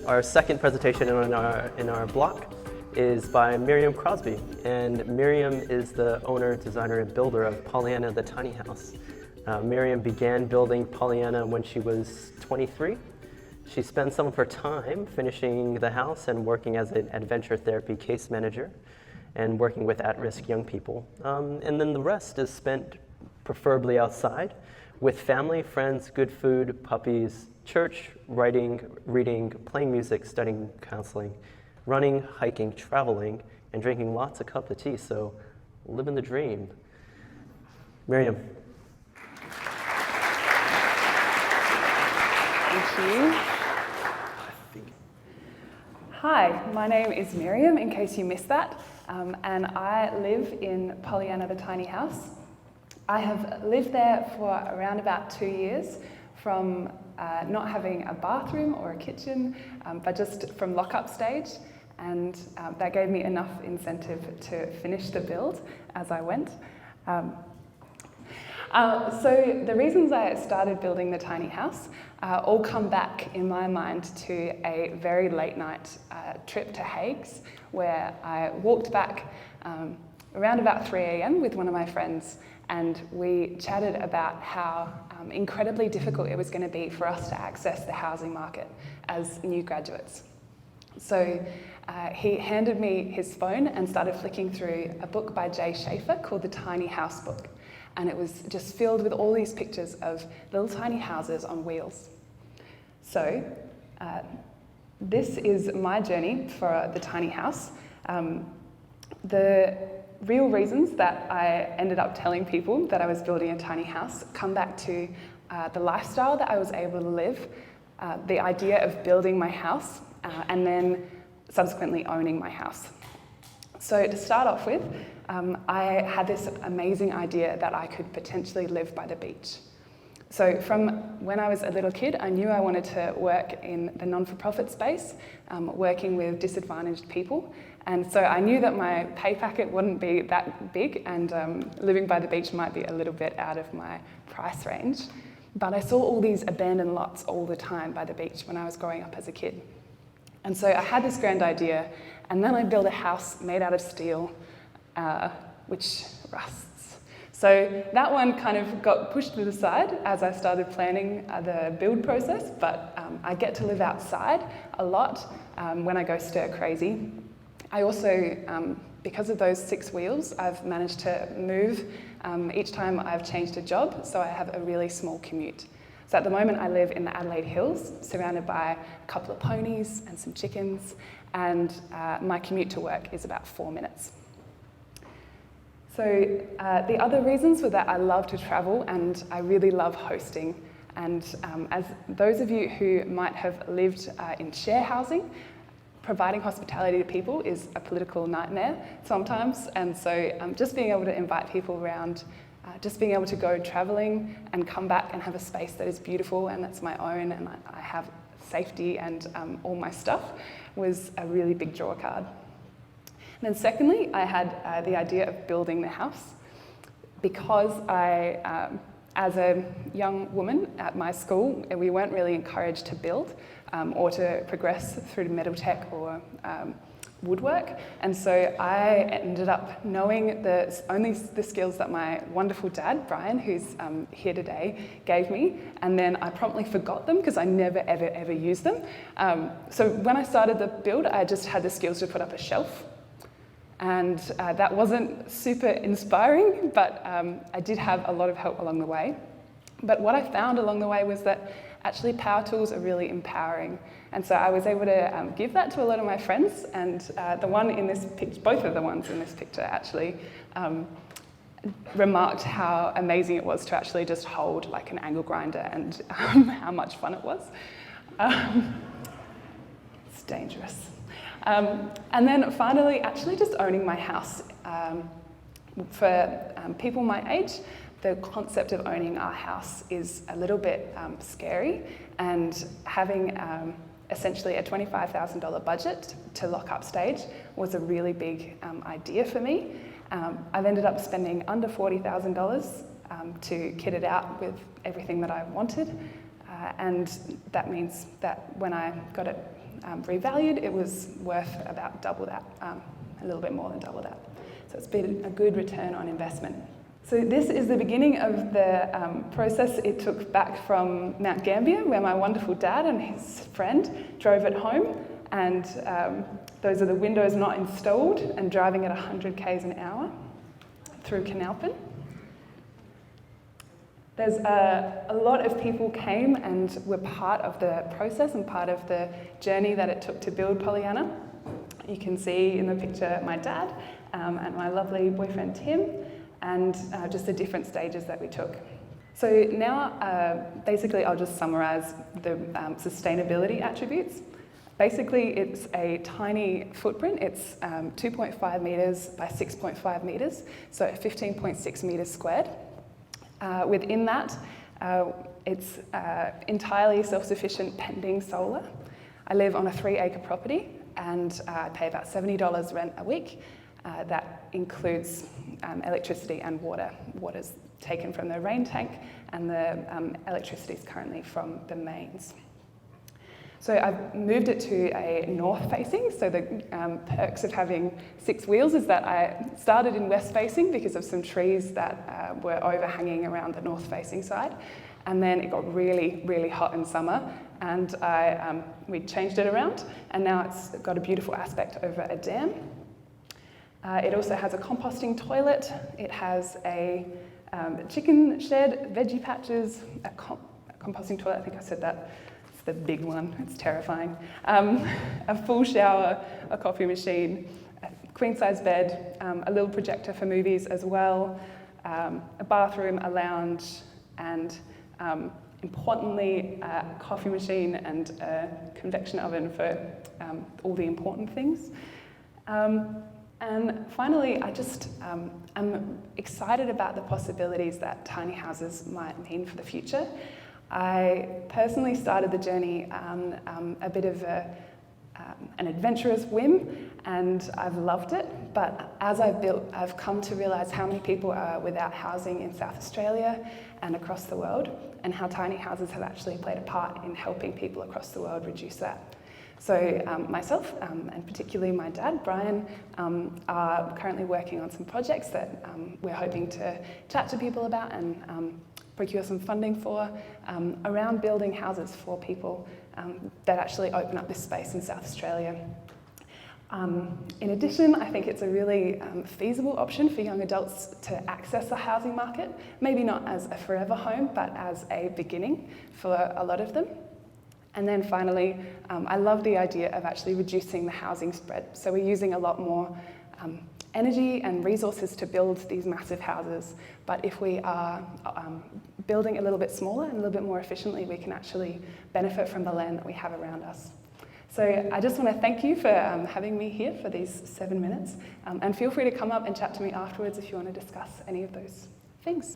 Our second presentation in our block is by Miriam Crosby, and Miriam is the owner, designer, and builder of Pollyanna the Tiny House. Miriam began building Pollyanna when she was 23. She spent some of her time finishing the house and working as an adventure therapy case manager and working with at-risk young people. And then the rest is spent preferably outside with family, friends, good food, puppies, church, writing, reading, playing music, studying counseling, running, hiking, traveling, and drinking lots of cups of tea. So living the dream. Miriam. Thank you. Hi, my name is Miriam, in case you missed that, and I live in Pollyanna the Tiny House. I have lived there for around about 2 years, from not having a bathroom or a kitchen, but just from lock-up stage, and that gave me enough incentive to finish the build as I went. So the reasons I started building the tiny house all come back in my mind to a very late night trip to Hagues, where I walked back around about 3 a.m. with one of my friends, and we chatted about how incredibly difficult it was going to be for us to access the housing market as new graduates. So he handed me his phone and started flicking through a book by Jay Schaefer called The Tiny House Book. And it was just filled with all these pictures of little tiny houses on wheels. So this is my journey for the tiny house. The real reasons that I ended up telling people that I was building a tiny house come back to the lifestyle that I was able to live, the idea of building my house, and then subsequently owning my house. So to start off with, I had this amazing idea that I could potentially live by the beach. So from when I was a little kid, I knew I wanted to work in the non-for-profit space, working with disadvantaged people. And so I knew that my pay packet wouldn't be that big, and living by the beach might be a little bit out of my price range. But I saw all these abandoned lots all the time by the beach when I was growing up as a kid. And so I had this grand idea, and then I built a house made out of steel, which rusts. So that one kind of got pushed to the side as I started planning the build process, but I get to live outside a lot when I go stir crazy. I also, because of those 6 wheels, I've managed to move each time I've changed a job, so I have a really small commute. So at the moment I live in the Adelaide Hills, surrounded by a couple of ponies and some chickens, and my commute to work is about 4 minutes. So the other reasons were that I love to travel and I really love hosting. And as those of you who might have lived in share housing, providing hospitality to people is a political nightmare sometimes. And so just being able to invite people around, just being able to go traveling and come back and have a space that is beautiful and that's my own, and I have safety and all my stuff, was a really big draw card. And then secondly, I had the idea of building the house because I, as a young woman at my school, we weren't really encouraged to build or to progress through metal tech or woodwork. And so I ended up knowing only the skills that my wonderful dad, Brian, who's here today, gave me. And then I promptly forgot them because I never, ever, ever used them. So when I started the build, I just had the skills to put up a shelf. And that wasn't super inspiring, but I did have a lot of help along the way. But what I found along the way was that actually power tools are really empowering. And so I was able to give that to a lot of my friends, and the one in this picture, both of the ones in this picture actually remarked how amazing it was to actually just hold like an angle grinder, and how much fun it was. It's dangerous. And then finally, actually just owning my house. For people my age, the concept of owning our house is a little bit scary, and having essentially a $25,000 budget to lock up stage was a really big idea for me. I've ended up spending under $40,000 to kit it out with everything that I wanted, and that means that when I got it revalued, it was worth about double that, a little bit more than double that. So it's been a good return on investment. So this is the beginning of the process it took back from Mount Gambier, where my wonderful dad and his friend drove it home, and those are the windows not installed, and driving at 100 k's an hour through Canalpin. There's a lot of people came and were part of the process and part of the journey that it took to build Pollyanna. You can see in the picture my dad and my lovely boyfriend Tim, and just the different stages that we took. So now, basically, I'll just summarise the sustainability attributes. Basically, it's a tiny footprint. It's 2.5 metres by 6.5 metres, so 15.6 metres squared. Within that, it's entirely self-sufficient pending solar. I live on a 3-acre property, and I pay about $70 rent a week. That includes electricity and water. Water's taken from the rain tank, and the electricity is currently from the mains. So I've moved it to a north facing, so the perks of having 6 wheels is that I started in west facing because of some trees that were overhanging around the north facing side, and then it got really, really hot in summer, and we changed it around, and now it's got a beautiful aspect over a dam. It also has a composting toilet. It has a chicken shed, veggie patches, a composting toilet, I think I said that. It's the big one, it's terrifying. A full shower, a coffee machine, a queen-size bed, a little projector for movies as well, a bathroom, a lounge, and importantly, a coffee machine and a convection oven for all the important things. And finally, I'm excited about the possibilities that tiny houses might mean for the future. I personally started the journey on a bit of an adventurous whim, and I've loved it. But as I've built, I've come to realise how many people are without housing in South Australia and across the world, and how tiny houses have actually played a part in helping people across the world reduce that. So myself, and particularly my dad, Brian, are currently working on some projects that we're hoping to chat to people about and procure some funding for, around building houses for people that actually open up this space in South Australia. In addition, I think it's a really feasible option for young adults to access the housing market, maybe not as a forever home, but as a beginning for a lot of them. And then finally, I love the idea of actually reducing the housing spread. So we're using a lot more energy and resources to build these massive houses. But if we are building a little bit smaller and a little bit more efficiently, we can actually benefit from the land that we have around us. So I just want to thank you for having me here for these 7 minutes. And feel free to come up and chat to me afterwards if you want to discuss any of those things.